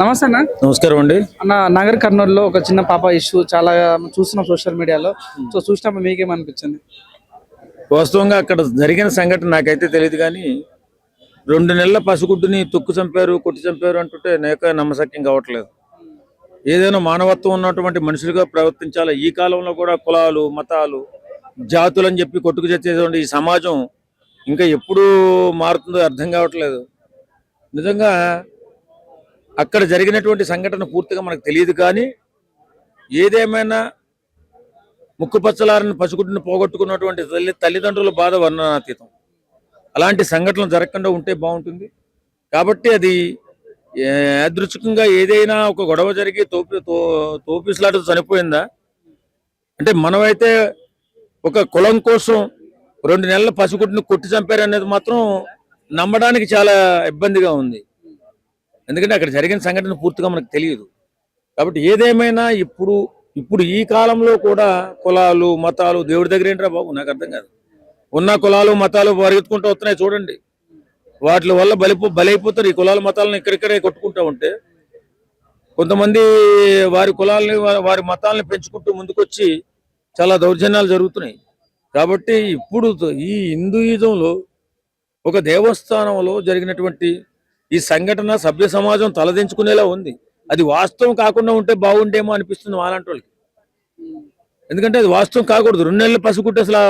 నమస్తే అన్న. నమస్కారం అండి. అన్న, నగర్ కర్నూలులో ఒక చిన్న పాప ఇష్యూ చాలా చూస్తున్నాం సోషల్ మీడియాలో. సో చూసినప్పుడు మీకేమనిపించింది? వాస్తవంగా అక్కడ జరిగిన సంఘటన నాకైతే తెలియదు, కానీ 2 నెలల పసిగుడ్డుని తొక్కు చంపారు, కొట్టి చంపారు అంటుంటే నాక నమ్మశక్యం కావట్లేదు. ఏదైనా మానవత్వం ఉన్నటువంటి మనుషులుగా ప్రవర్తించాలి. ఈ కాలంలో కూడా కులాలు, మతాలు, జాతులు అని చెప్పి కొట్టుకు తెచ్చేటువంటి ఈ సమాజం ఇంకా ఎప్పుడు మారుతుందో అర్థం కావట్లేదు. నిజంగా అక్కడ జరిగినటువంటి సంఘటన పూర్తిగా మనకు తెలియదు, కానీ ఏదేమైనా ముక్కుపచ్చలారని పసిగుడ్డుని పోగొట్టుకున్నటువంటి తల్లిదండ్రుల బాధ వర్ణనాతీతం. అలాంటి సంఘటనలు జరగకుండా ఉంటే బాగుంటుంది. కాబట్టి అది యాదృచ్ఛికంగా ఏదైనా ఒక గొడవ జరిగి తోపిసలాట చనిపోయిందా అంటే, మనమైతే ఒక కులం కోసం 2 నెలల పసిగుడ్డుని కొట్టి చంపారనేది మాత్రం నమ్మడానికి చాలా ఇబ్బందిగా ఉంది. ఎందుకంటే అక్కడ జరిగిన సంఘటన పూర్తిగా మనకు తెలియదు. కాబట్టి ఏదేమైనా ఇప్పుడు ఈ కాలంలో కూడా కులాలు, మతాలు దేవుడి దగ్గర ఏంట్రా బాబు, నాకు అర్థం కాదు. ఉన్న కులాలు మతాలు పరిగెత్తుకుంటూ వస్తున్నాయి చూడండి. వాటి వల్ల బలైపోతారు. ఈ కులాల మతాలను ఇక్కడిక్కడే కొట్టుకుంటూ ఉంటే కొంతమంది వారి కులాలని వారి మతాలను పెంచుకుంటూ ముందుకొచ్చి చాలా దౌర్జన్యాలు జరుగుతున్నాయి. కాబట్టి ఇప్పుడు ఈ హిందూయిజంలో ఒక దేవస్థానంలో జరిగినటువంటి ఈ సంఘటన సభ్య సమాజం తలదించుకునేలా ఉంది. అది వాస్తవం కాకుండా ఉంటే బాగుండేమో అనిపిస్తుంది మాలాంటి వాళ్ళకి. ఎందుకంటే అది వాస్తవం కాకూడదు. 2 నెలల పసిగుడ్డు అసలు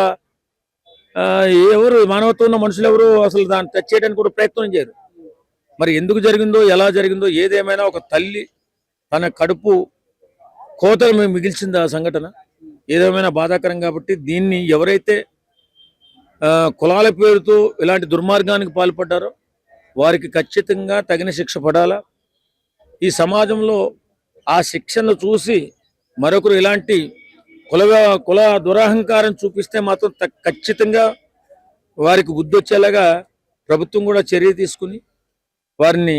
ఎవరు మానవత్వం ఉన్న మనుషులు ఎవరు అసలు దాన్ని టచ్ చేయడానికి కూడా ప్రయత్నం చేయరు. మరి ఎందుకు జరిగిందో, ఎలా జరిగిందో, ఏదేమైనా ఒక తల్లి తన కడుపు కోత మిగిల్చింది ఆ సంఘటన. ఏదేమైనా బాధాకరం. కాబట్టి దీన్ని ఎవరైతే కులాల పేరుతో ఇలాంటి దుర్మార్గానికి పాల్పడ్డారో వారికి ఖచ్చితంగా తగిన శిక్ష పడాలా. ఈ సమాజంలో ఆ శిక్షను చూసి మరొకరు ఇలాంటి కుల దురహంకారం చూపిస్తే మాత్రం ఖచ్చితంగా వారికి బుద్ధి వచ్చేలాగా ప్రభుత్వం కూడా చర్య తీసుకుని వారిని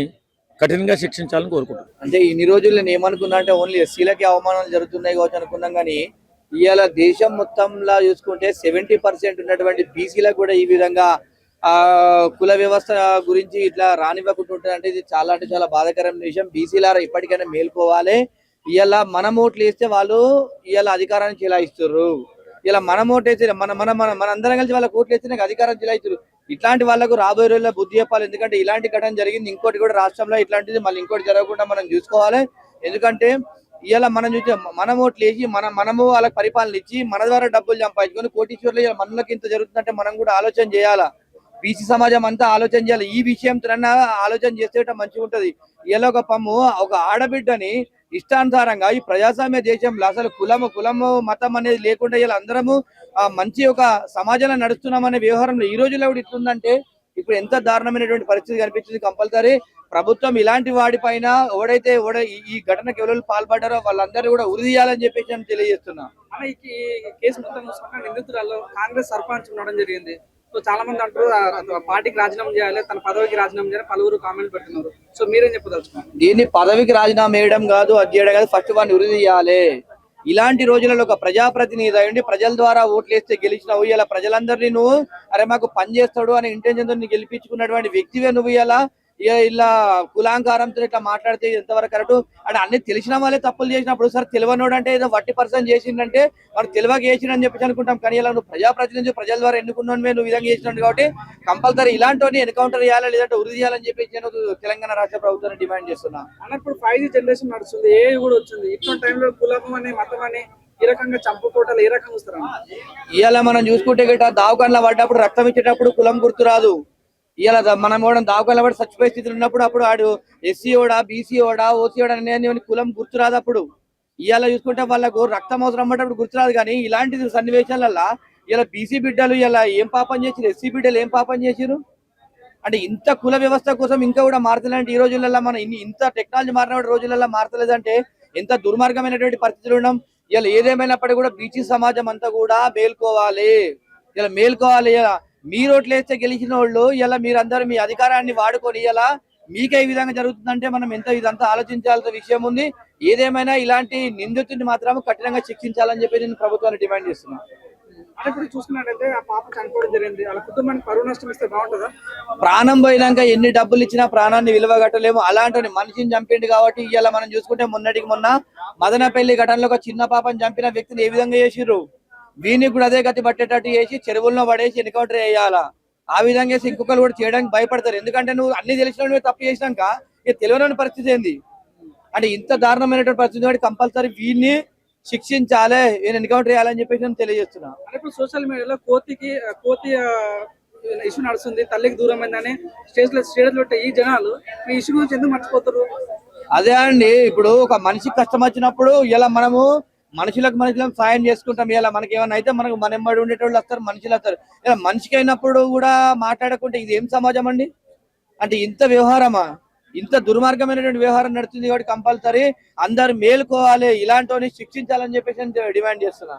కఠినంగా శిక్షించాలని కోరుకుంటున్నాను. అంటే ఇన్ని రోజులు నేను ఏమనుకున్నా అంటే ఓన్లీ ఎస్సీలకి అవమానాలు జరుగుతున్నాయి కావచ్చు అనుకున్నాం, కానీ ఇవాళ దేశం మొత్తంలో చూసుకుంటే 70% ఉన్నటువంటి బీసీలకు కూడా ఈ విధంగా కుల వ్యవస్థ గురించి ఇట్లా రానివ్వకుండా అంటే ఇది చాలా అంటే చాలా బాధాకరమైన విషయం. బీసీలారా ఇప్పటికైనా మేల్కోవాలి. ఇవాళ మనం ఓట్లు వేస్తే వాళ్ళు ఇవాళ అధికారాన్ని చెలాయిస్తారు. ఇలా మనం ఓటు వేస్తే మన అందరం కలిసి వాళ్ళకి ఓట్లు వేస్తే నాకు అధికారం చెలాయిస్తారు. ఇట్లాంటి వాళ్ళకు రాబోయే రోజుల్లో బుద్ధి చెప్పాలి. ఎందుకంటే ఇలాంటి ఘటన జరిగింది, ఇంకోటి కూడా రాష్ట్రంలో ఇట్లాంటిది మళ్ళీ ఇంకోటి జరగకుండా మనం చూసుకోవాలి. ఎందుకంటే ఇవాళ మనం చూసి మనం ఓట్లు వేసి మనము వాళ్ళకి పరిపాలన ఇచ్చి మన ద్వారా డబ్బులు సంపాదించుకొని కోటీశ్వర్లు ఇలా మనలోకి ఇంత జరుగుతుందంటే మనం కూడా ఆలోచన చేయాలా. బీసీ సమాజం అంతా ఆలోచన చేయాలి. ఈ విషయంతో ఆలోచన చేస్తే మంచిగా ఉంటది. ఇలా ఒక ఆడబిడ్డని ఇష్టానుసారంగా ఈ ప్రజాస్వామ్య దేశంలో అసలు కులము మతం అనేది లేకుండా ఇలా అందరము మంచి ఒక సమాజంలో నడుస్తున్నామనే వ్యవహారంలో ఈ రోజుల్లో కూడా ఇట్లుందంటే ఇప్పుడు ఎంత దారుణమైనటువంటి పరిస్థితి కనిపించింది. కంపల్సరీ ప్రభుత్వం ఇలాంటి వాడిపైన ఎవడైతే ఈ ఘటనకు ఎవరు పాల్పడ్డారో వాళ్ళందరూ కూడా ఉరి తీయాలని చెప్పేసి నేను తెలియజేస్తున్నా. ఈ కేసు మొత్తం నిందితురాల్లో కాంగ్రెస్ సర్పంచ్ ఉండడం జరిగింది. సో చాలా మంది అంటారు పార్టీకి రాజీనామా చేయాలి, తన పదవికి రాజీనామా చేయాలి, పలువురు కామెంట్ పెడుతున్నారు. సో మీరేం చెప్పదలుచుకున్నారు? దీన్ని పదవికి రాజీనామా వేయడం కాదు, అది చేయడం కాదు, ఫస్ట్ వాడిని ఉరి తీయాలి. ఇలాంటి రోజులలో ఒక ప్రజాప్రతినిధి అయ్యండి ప్రజల ద్వారా ఓట్లు వేస్తే గెలిచినావు. ఇలా ప్రజలందరినీ నువ్వు అరే మాకు పని చేస్తాడు అనే ఇంటెన్షన్ తో గెలిపించుకున్నటువంటి వ్యక్తివే నువ్వు ఇలా కులాంకారంతో ఇట్లా మాట్లాడితే ఎంతవరకు కరెక్ట్ అంటే అన్ని తెలిసిన వాళ్ళే తప్పులు చేసినప్పుడు సార్ తెలియనోడు అంటే ఏదో వట్టి పర్సన్ చేసిందంటే వాడు తెలియక చేసిండని చెప్పేసి అనుకుంటాం. కానీ ఇలా నువ్వు ప్రజాప్రతినిధి ప్రజల ద్వారా ఎన్నుకున్నాను నువ్వు విధంగా చేసినట్టు కాబట్టి కంపల్సరీ ఇలాంటి ఎన్కౌంటర్ చేయాలి, లేదంటే ఉరి చేయాలని చెప్పేసి నేను తెలంగాణ రాష్ట్ర ప్రభుత్వాన్ని డిమాండ్ చేస్తున్నా. అన్నప్పుడు 5G జనరేషన్ నడుస్తుంది, ఏ కూడా వచ్చింది. ఇటువంటి టైంలో కులం అని మతం అని ఈ రకంగా చంపుకోవటాలు ఏ రకంగా వస్తారు? ఇవాళ మనం చూసుకుంటే గట్రా దావకాన్లో పడ్డప్పుడు రక్తం ఇచ్చేటప్పుడు కులం గుర్తు రాదు. ఇలా మనం కూడా దావకాన్లో పడి చచ్చిపోయే స్థితిలో ఉన్నప్పుడు అప్పుడు ఆడు ఎస్సీ ఓడా బీసీ ఓడా ఓసీ ఓడా అనేది కులం గుర్తురాదు. అప్పుడు ఇవాళ చూసుకుంటే వాళ్ళకు రక్తం అవసరం అన్నప్పుడు గుర్తురాదు. కానీ ఇలాంటి సన్నివేశాలల్లో ఇలా బీసీ బిడ్డలు ఇలా ఏం పాపం చేసిరు, ఎస్సీ బిడ్డలు ఏం పాపం చేసిరు అంటే ఇంత కుల వ్యవస్థ కోసం ఇంకా కూడా మారతలేంటే ఈ రోజులలో మనం ఇంత టెక్నాలజీ మారిన రోజులలో మారతలేదంటే ఎంత దుర్మార్గమైనటువంటి పరిస్థితులు ఉన్నాం. ఇలా ఏదేమైనప్పటికీ కూడా బీసీ సమాజం అంతా కూడా మేల్కోవాలి. ఇలా మేల్కోవాలి. ఇలా మీరు ఓట్లు వేస్తే గెలిచిన వాళ్ళు ఇలా మీరందరూ మీ అధికారాన్ని వాడుకొని ఇలా మీకే ఈ విధంగా జరుగుతుందంటే మనం ఇదంతా ఆలోచించాల్సిన విషయం ఉంది. ఏదేమైనా ఇలాంటి నిందితుడిని మాత్రం కఠినంగా శిక్షించాలని చెప్పి నేను ప్రభుత్వాన్ని డిమాండ్ చేస్తున్నాను. అంటే ఇప్పుడు చూసుకున్నట్టయితే ఆ పాప చనిపోవడం జరిగింది, వాళ్ళ కుటుంబానికి పరువు నష్టం ఇస్తే బాగుంటుందా? ప్రాణం పోయినాక ఎన్ని డబ్బులు ఇచ్చినా ప్రాణాన్ని విలువగట్టలేము. అలాంటి మనిషిని చంపిండు కాబట్టి ఇవాళ మనం చూసుకుంటే మొన్నటికి మొన్న మదనపల్లి ఘటనలో ఒక చిన్న పాపని చంపిన వ్యక్తిని ఏ విధంగా చేసిర్రు, వీనికి కూడా అదే గతి పట్టేటట్టు చేసి చెరువుల్లో పడేసి ఎన్కౌంటర్ చేయాలా. ఆ విధంగా చేసి ఇంకొకరు కూడా చేయడానికి భయపడతారు. ఎందుకంటే నువ్వు అన్ని తెలిసిన నువ్వు తప్పు చేసినాక ఇక తెలియని పరిస్థితి ఏంది అంటే ఇంత దారుణమైనటువంటి పరిస్థితి కాబట్టి కంపల్సరీ వీడిని శిక్షించాలి, వీళ్ళని ఎన్కౌంటర్ చేయాలని చెప్పేసి నేను తెలియజేస్తున్నా. అంటే ఇప్పుడు సోషల్ మీడియాలో కోతి ఇష్యూ నడుస్తుంది, తల్లికి దూరం అయిందని స్టేజ్ లో ఈ జనాలు ఈ ఇష్యూ గురించి ఎందుకు మర్చిపోతారు? అదే అండి, ఇప్పుడు ఒక మనిషికి కష్టం వచ్చినప్పుడు ఇలా మనము మనుషులకు సాయం చేసుకుంటాం. ఇలా మనకి ఏమైనా అయితే మనకు మన ఎమ్మడి ఉండేటోళ్ళు వస్తారు, మనుషులు వస్తారు. ఇలా మనిషికి అయినప్పుడు కూడా మాట్లాడకుంటే ఇది ఏం సమాజం అండి? అంటే ఇంత వ్యవహారమా, ఇంత దుర్మార్గమైనటువంటి వ్యవహారం నడుస్తుంది కాబట్టి కంపల్సరీ అందరు మేలుకోవాలి, ఇలాంటి శిక్షించాలని చెప్పేసి నేను డిమాండ్ చేస్తున్నా.